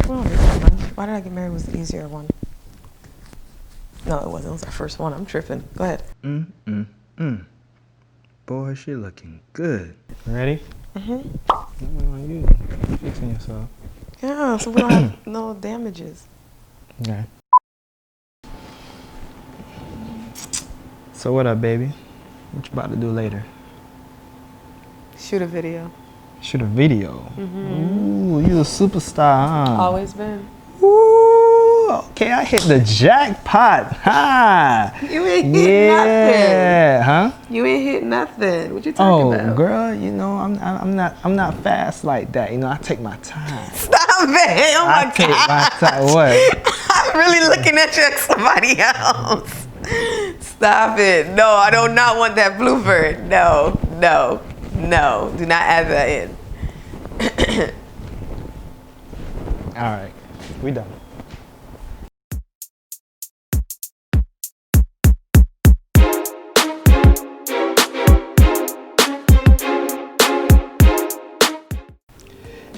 Well, this one. Why Did I Get Married was the easier one. No, it wasn't. It was our first one. I'm tripping. Go ahead. Boy, she looking good. Ready? Mm-hmm. You fixing yourself. Yeah, so we don't have no damages. Okay. So what up, baby? What you about to do later? Shoot a video. Shoot a video. Ooh, you a superstar, huh? Always been. Ooh, okay, I hit the jackpot. Ha! You ain't hit Yeah, huh? nothing. You ain't hit nothing. What you talking about? Oh, girl, you know I'm not fast like that. You know, I take my time. Stop it! Oh my God! I take my time. What? I'm really looking at you like somebody else. Stop it! No, I do not want that blue bird. No, no, no. Do not add that in. All right, we done.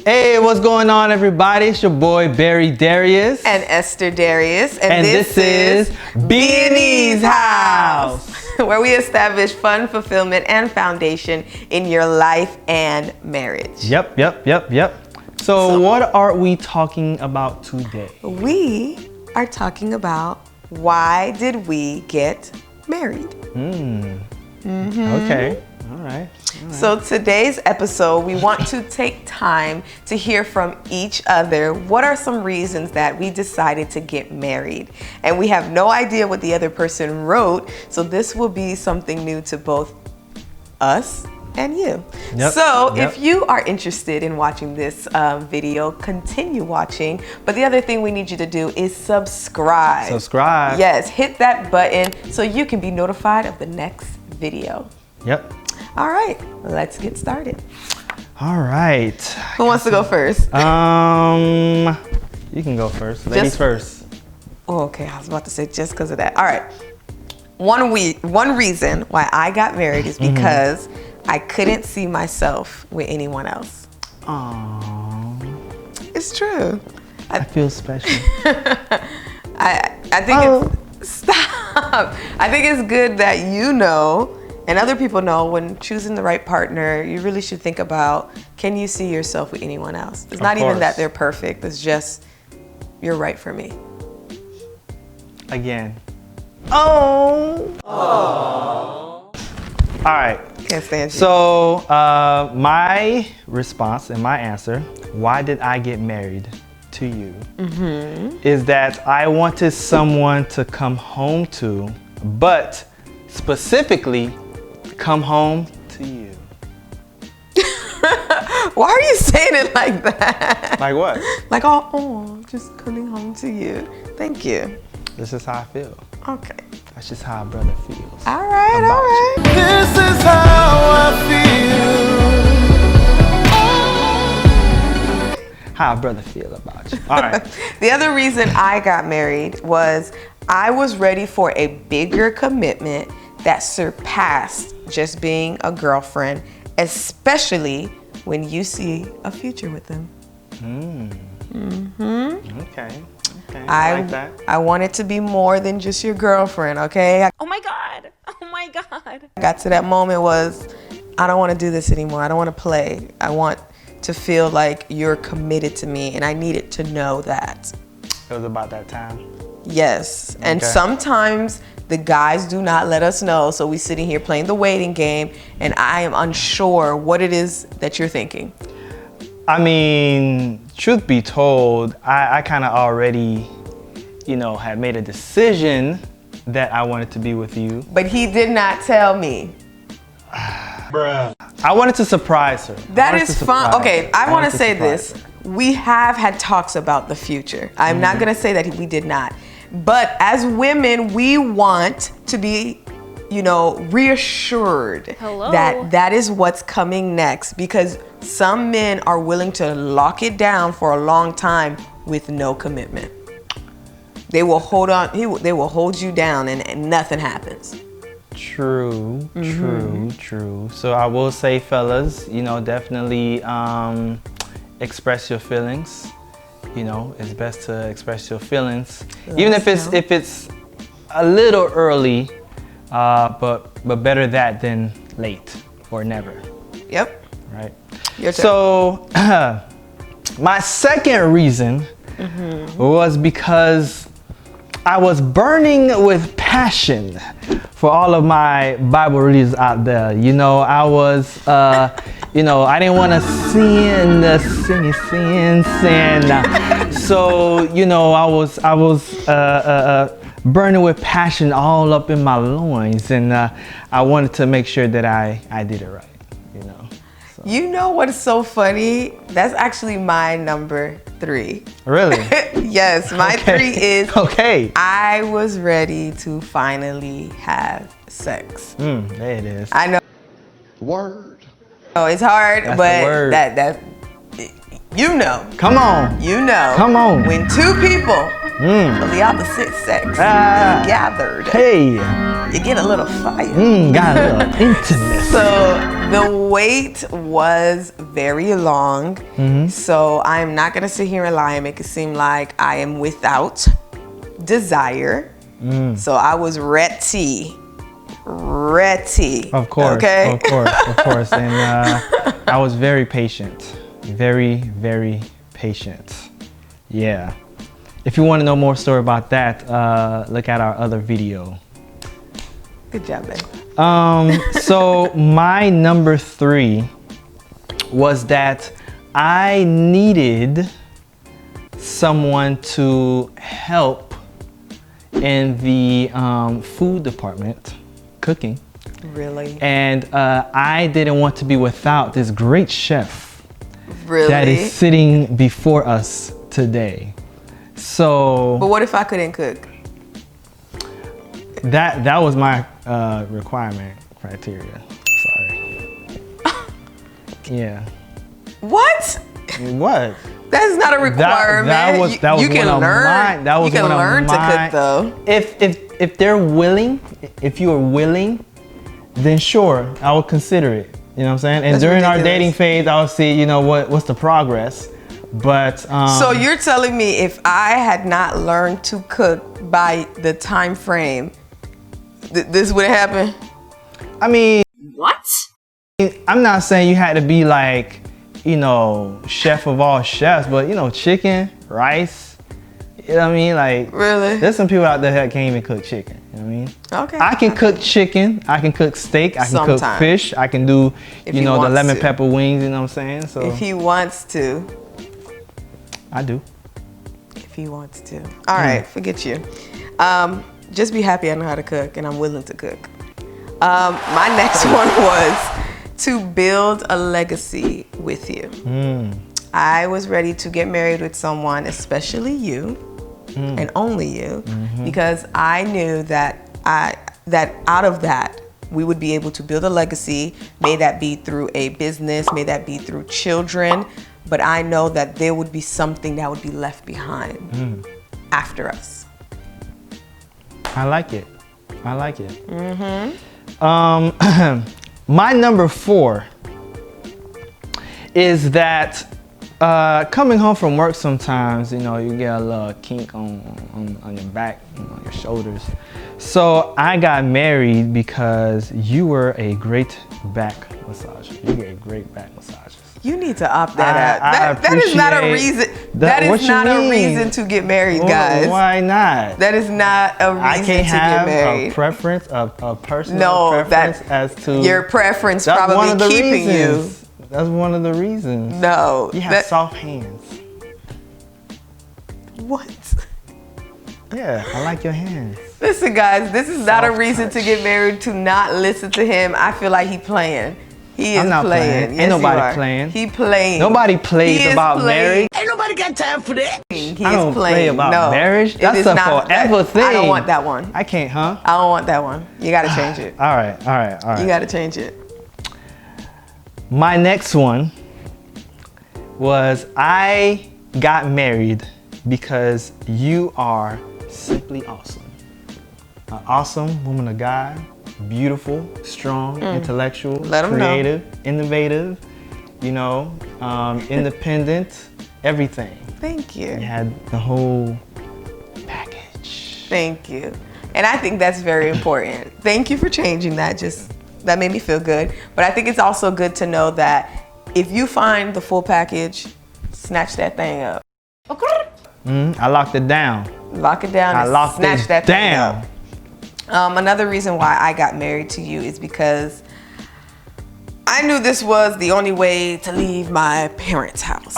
Hey, what's going on, everybody? It's your boy Barry Darius And Esther Darius, and this is B&Es House, where we establish fun, fulfillment, and foundation in your life and marriage. Yep. So what are we talking about today? We are talking about why did we get married? Okay. All right. So today's episode, we want to take time to hear from each other. What are some reasons that we decided to get married? And we have no idea what the other person wrote, so this will be something new to both us and you. If you are interested in watching this video, continue watching. But the other thing we need you to do is subscribe. Subscribe. Yes, hit that button so you can be notified of the next video. Yep. All right, let's get started. All right. Who wants to go first? You can go first. Ladies first. Oh, okay, I was about to say just because of that. All right. One reason why I got married is because I couldn't see myself with anyone else. Aww. It's true. I feel special. I think it's stop. I think it's good that you know and other people know when choosing the right partner, you really should think about, can you see yourself with anyone else? It's not even that they're perfect. It's just, you're right for me. Again. Oh. All right. Can't stand you. So my response and my answer, why did I get married to you, is that I wanted someone to come home to, but specifically, come home to you. Why are you saying it like that? Like what? Like, oh, just coming home to you. Thank you. This is how I feel. Okay. That's just how a brother feels. All right. This is how I feel. How a brother feel about you. All right. The other reason I got married was I was ready for a bigger commitment that surpassed just being a girlfriend, especially when you see a future with them. Okay. I like that. I want it to be more than just your girlfriend, okay? Oh my God. I got to that moment was, I don't want to do this anymore. I don't want to play. I want to feel like you're committed to me, and I needed to know that. It was about that time. Yes, and sometimes the guys do not let us know, so we sitting here playing the waiting game, and I am unsure what it is that you're thinking. I mean, truth be told, I kind of already, had made a decision that I wanted to be with you. But he did not tell me. Bruh. I wanted to surprise her. That is fine. Okay, I want to say this. We have had talks about the future. I'm not going to say that we did not. But as women, we want to be, reassured that that is what's coming next, because some men are willing to lock it down for a long time with no commitment. They will hold on, they will hold you down and nothing happens. True. So I will say, fellas, definitely express your feelings. you know, it's best to express your feelings, even if it's a little early, but better that than late or never. Yep. Right. Your turn. So my second reason was because I was burning with passion for all of my Bible readers out there. You know, I was, you know, I didn't want to sin. So, you know, I was burning with passion all up in my loins, and I wanted to make sure that I did it right, you know. So. You know what's so funny? That's actually my number 3. Really? Yes, my 3 is I was ready to finally have sex. There it is. I know. Word. Oh, it's hard, That's but the word. that you know. Come on. You know. Come on. When 2 people of the opposite sex gathered, Hey. you get a little fire. Got a little intimate. So the wait was very long. So I'm not gonna sit here and lie and make it seem like I am without desire. So I was ready. Of course. Okay. Of course. And I was very patient. Very, very patient. Yeah. If you want to know more story about that, look at our other video. Good job, babe. So my number 3 was that I needed someone to help in the food department, cooking. Really? And I didn't want to be without this great chef Really? that is sitting before us today. So, But what if I couldn't cook? that was my requirement criteria. Sorry. Yeah. What? What? That's not a requirement. That was you can one of learn. mine. That was you can one of learn to mine. cook though. If they're willing, if you are willing, then sure, I will consider it. You know what I'm saying? And That's during our ridiculous. dating phase, I'll see, you know, what's the progress. But So you're telling me if I had not learned to cook by the time frame, this would happen? I mean, What? I'm not saying you had to be like, you know, chef of all chefs, but you know, chicken, rice. You know what I mean? Like, Really? there's some people out there that can't even cook chicken. You know what I mean? Okay. I can cook chicken. I can cook steak. I can cook Sometimes. fish. I can do, If you he know, the wants lemon to. pepper wings. You know what I'm saying? So If he wants to. I do. If he wants to. All right, forget you. Just be happy I know how to cook and I'm willing to cook. My next one was to build a legacy with you. I was ready to get married with someone, especially you, and only you, because I knew that out of that, we would be able to build a legacy. May that be through a business, may that be through children, but I know that there would be something that would be left behind after us. I like it. I like it. My number 4 is that coming home from work sometimes, you know, you get a little kink on your back, you know, your shoulders. So I got married because you were a great back massager. You get great back massages. You need to opt that out. That is not a reason. That- That what is you not a mean? reason to get married, guys. Why not? That is not a reason I can't to get have married. a preference, a personal No, preference that as to your preference That's one probably of the keeping reasons. That's one of the reasons. you. No. You have soft hands. What? Yeah, I like your hands. Listen, guys, this is not a Soft reason to get married to not listen to him. I feel like he playing. He is I'm not playing. Yes, Ain't you nobody are. playing. He playing. Nobody plays He is about playing. marriage. Ain't nobody got time for that. He I don't is play playing. about No, marriage. it That's is a not forever that. thing. I don't want that one. I can't, huh? I don't want that one. You gotta change it. All right. You gotta change it. My next one was I got married because you are simply awesome. An awesome woman of God, beautiful, strong, intellectual, Let 'em know. creative, innovative, you know, independent, everything. Thank you. You had the whole package. Thank you. And I think that's very important. Thank you for changing that. That made me feel good. But I think it's also good to know that if you find the full package, snatch that thing up. I locked it down. Lock it down and snatch that thing up. Another reason why I got married to you is because I knew this was the only way to leave my parents' house.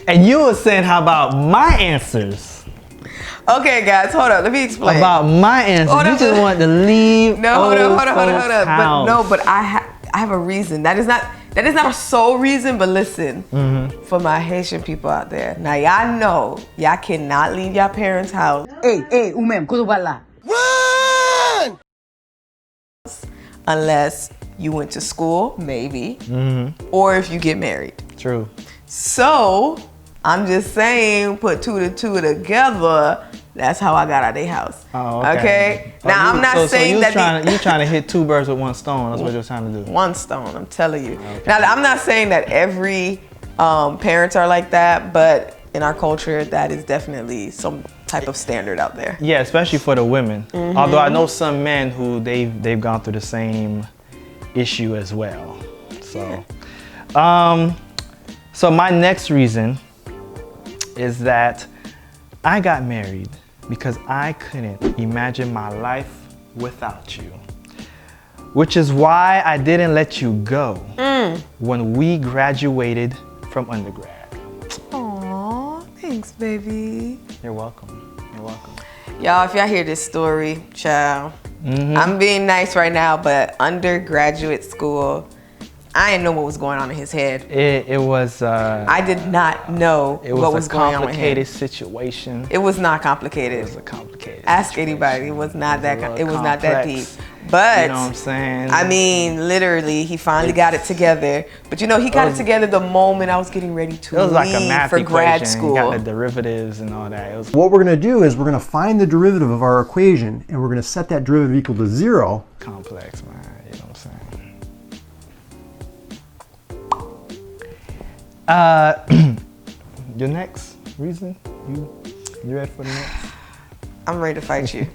And you were saying, how about my answers? Okay, guys, hold up. Let me explain. About my answers. You just want to leave. No, hold up. But I have a reason. That is not a sole reason, but listen, for my Haitian people out there. Now, y'all know, y'all cannot leave your parents' house. Hey, ou-même, koto wala. Run! Unless you went to school, maybe, or if you get married. True. So, I'm just saying, put two to two together. That's how I got out of their house. Oh, okay. Now, I'm not saying that you're trying to hit two birds with one stone. That's what you're trying to do. One stone, I'm telling you. Okay. Now, I'm not saying that every parents are like that, but in our culture, that is definitely some type of standard out there. Yeah, especially for the women. Although I know some men who they've gone through the same issue as well. So, so my next reason is that I got married because I couldn't imagine my life without you. Which is why I didn't let you go when we graduated from undergrad. Aw, thanks, baby. You're welcome. You're welcome. Y'all, if y'all hear this story, child, I'm being nice right now, but undergraduate school, I didn't know what was going on in his head. It was. I did not know what was going on in his head. It was a complicated situation. It was not complicated. It was a complicated. Ask situation. anybody. It was not that. It was not that deep. Complex. But you know what I'm saying? I mean, literally, he finally got it together. But you know, he got it together the moment I was getting ready to leave like a math for equation. grad school. You got the derivatives and all that. What we're going to do is we're going to find the derivative of our equation, and we're going to set that derivative equal to 0. Complex, man. You know what I'm saying? Your next reason? You ready for the next? I'm ready to fight you.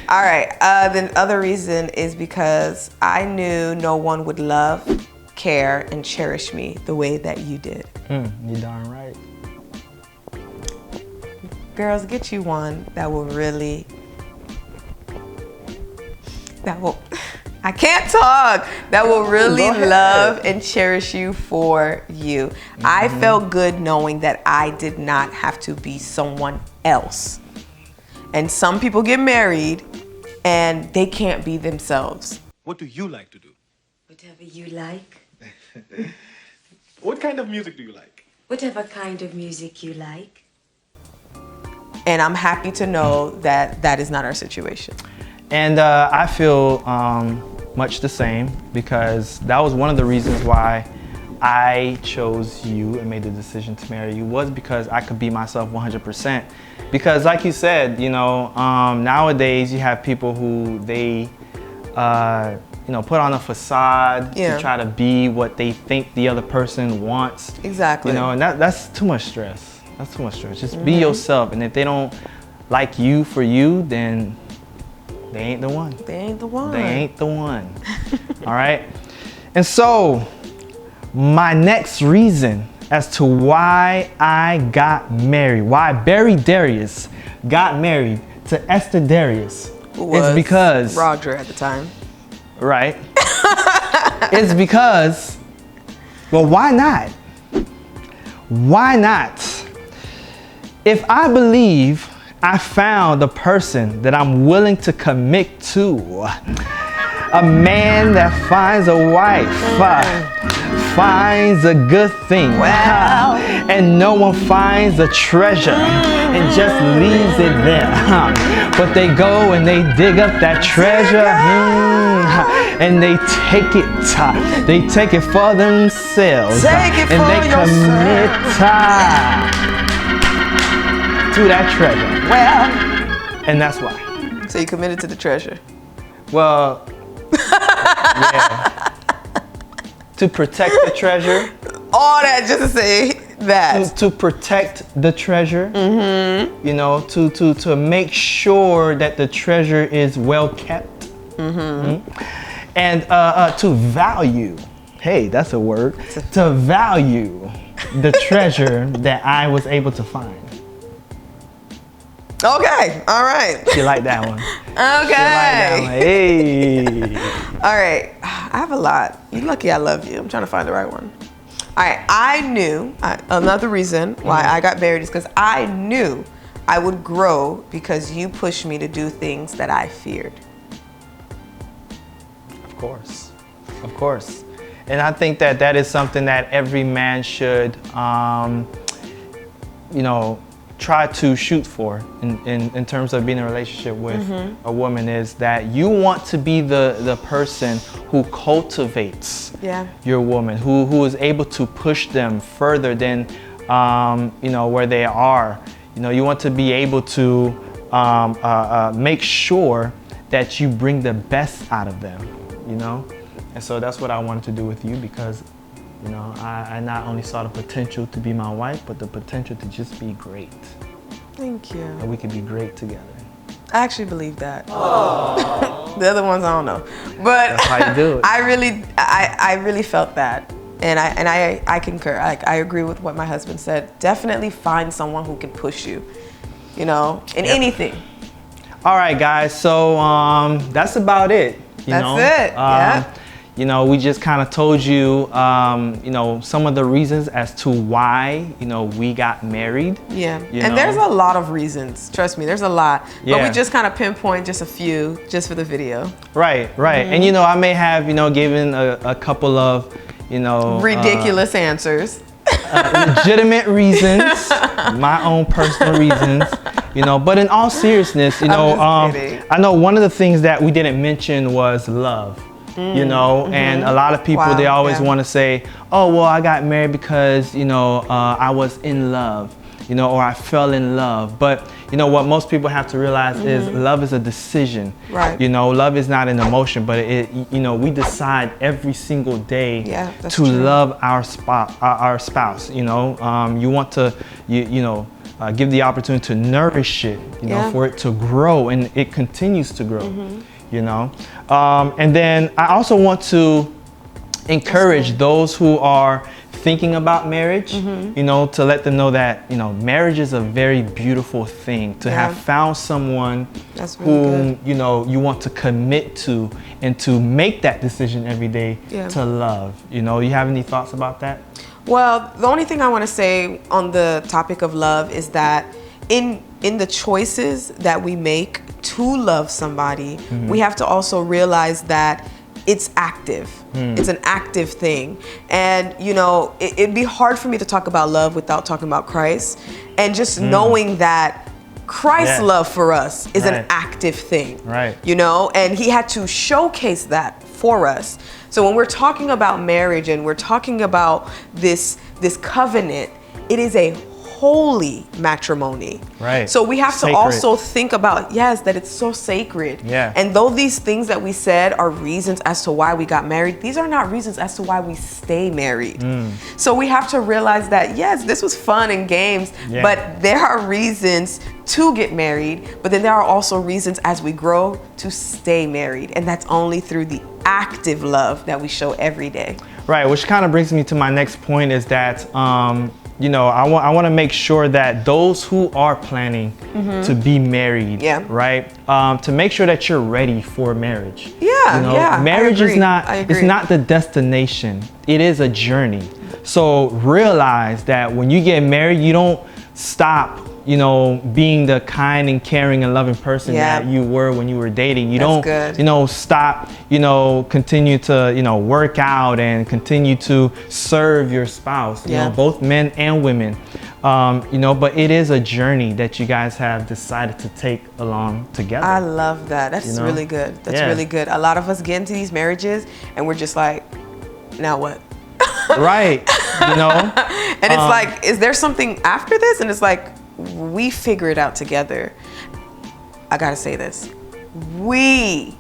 All right. The other reason is because I knew no one would love, care, and cherish me the way that you did. You darn right. Girls, get you one that will really. I can't talk. That will really love and cherish you for you. I felt good knowing that I did not have to be someone else. And some people get married and they can't be themselves. What do you like to do? Whatever you like. What kind of music do you like? Whatever kind of music you like. And I'm happy to know that that is not our situation. And I feel much the same, because that was one of the reasons why I chose you and made the decision to marry you, was because I could be myself 100%. Because like you said, you know, nowadays you have people who they, you know, put on a facade to try to be what they think the other person wants. Exactly. You know, and that's too much stress. That's too much stress. Just be yourself. And if they don't like you for you, then they ain't the one. They ain't the one. They ain't the one. All right? And so, my next reason as to why I got married, why Barry Darius got married to Esther Darius, is because Roger at the time. Right. It's because, well, why not? Why not? If I believe I found the person that I'm willing to commit to, a man that finds a wife, finds a good thing, and no one finds a treasure and just leaves it there, but they go and they dig up that treasure, and they take it for themselves, and they commit to that treasure. And that's why. So you committed to the treasure. Well, yeah. To protect the treasure. All that just to say that. To protect the treasure. You know, to make sure that the treasure is well kept. And to value. Hey, that's a word. To value the treasure that I was able to find. Okay, all right. You like that one? Okay. Hey. All right, I have a lot. You're lucky I love you. I'm trying to find the right one. All right, I knew, another reason why I got married is because I knew I would grow because you pushed me to do things that I feared. Of course. And I think that that is something that every man should, you know, try to shoot for in terms of being in a relationship with a woman, is that you want to be the person who cultivates your woman, who is able to push them further than you know, where they are. You know, you want to be able to make sure that you bring the best out of them, you know? And so that's what I wanted to do with you, because you know, I not only saw the potential to be my wife, but the potential to just be great. Thank you. And we could be great together. I actually believe that. The other ones I don't know, but That's how you do it. I really felt that, and I concur. I agree with what my husband said. Definitely find someone who can push you, you know, in anything. All right, guys. So that's about it. That's it. You know, we just kind of told you, you know, some of the reasons as to why, you know, we got married. Yeah, you and know? there's a lot of reasons. Trust me, there's a lot. Yeah. But we just kind of pinpoint just a few, just for the video. Right. And, you know, I may have, you know, given a couple of, you know, Ridiculous answers. legitimate reasons, my own personal reasons, you know, but in all seriousness, you know, I know one of the things that we didn't mention was love. You know, and a lot of people, they always want to say, oh, well, I got married because, you know, I was in love, you know, or I fell in love. But, you know, what most people have to realize is love is a decision. Right. You know, love is not an emotion, but you know, we decide every single day to love our spouse. You know, you want to, you know, give the opportunity to nourish it, you know, for it to grow, and it continues to grow. You know, and then I also want to encourage those who are thinking about marriage, you know, to let them know that, you know, marriage is a very beautiful thing, to have found someone whom, you know, you want to commit to, and to make that decision every day to love. You know, you have any thoughts about that? Well, the only thing I want to say on the topic of love is that in the choices that we make to love somebody, we have to also realize that it's active. It's an active thing. And, you know, it'd be hard for me to talk about love without talking about Christ. And just knowing that Christ's love for us is an active thing. Right. You know, and he had to showcase that for us. So when we're talking about marriage and we're talking about this covenant, it is a holy matrimony. Right. So we have Sacred. to also think about, that it's so sacred. Yeah. And though these things that we said are reasons as to why we got married, these are not reasons as to why we stay married. So we have to realize that, yes, this was fun and games, but there are reasons to get married, but then there are also reasons as we grow to stay married. And that's only through the active love that we show every day. Right, which kind of brings me to my next point, is that you know, I want to make sure that those who are planning to be married, right, to make sure that you're ready for marriage. You know, marriage is not, it's not the destination. It is a journey. So realize that when you get married, you don't stop, you know, being the kind and caring and loving person that you were when you were dating. You don't, you know, stop, you know, continue to, you know, work out and continue to serve your spouse, you know, both men and women, you know, but it is a journey that you guys have decided to take along together. I love that. That's really good. That's really good. A lot of us get into these marriages and we're just like, now what? Right. You know? And it's like, is there something after this? And it's like, we figure it out together. I gotta say this. We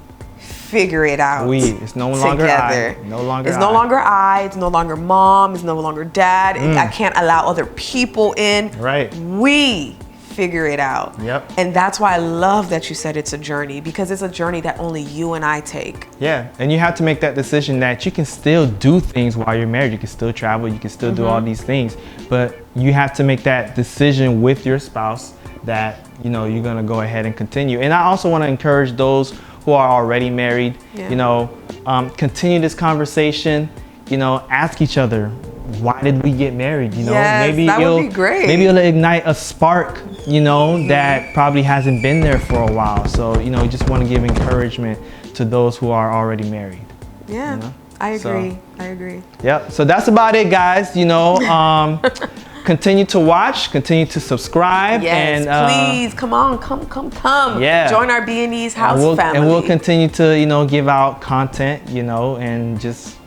figure it out. It's no longer together. I. No longer It's no longer I. It's no longer mom. It's no longer dad. I can't allow other people in. Right. We figure it out. Yep. And that's why I love that you said it's a journey, because it's a journey that only you and I take. Yeah, and you have to make that decision that you can still do things while you're married. You can still travel, you can still do all these things, but you have to make that decision with your spouse that, you know, you're gonna go ahead and continue. And I also wanna encourage those who are already married, you know, continue this conversation, you know, ask each other, why did we get married? You know, maybe that would be great. Maybe it'll ignite a spark, you know, that probably hasn't been there for a while. So, you know, just want to give encouragement to those who are already married. Yeah, you know? I agree. I agree. Yep. So that's about it, guys. You know, continue to watch, continue to subscribe. Yes, and, please, come on, come. Yeah. Join our B&Es house family. And we'll continue to, you know, give out content, you know, and just,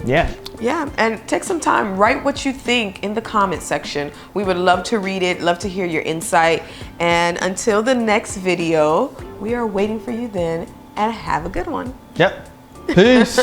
yeah. Yeah, and take some time, write what you think in the comment section. We would love to read it, love to hear your insight. And until the next video, we are waiting for you then, and have a good one. Yep. Peace.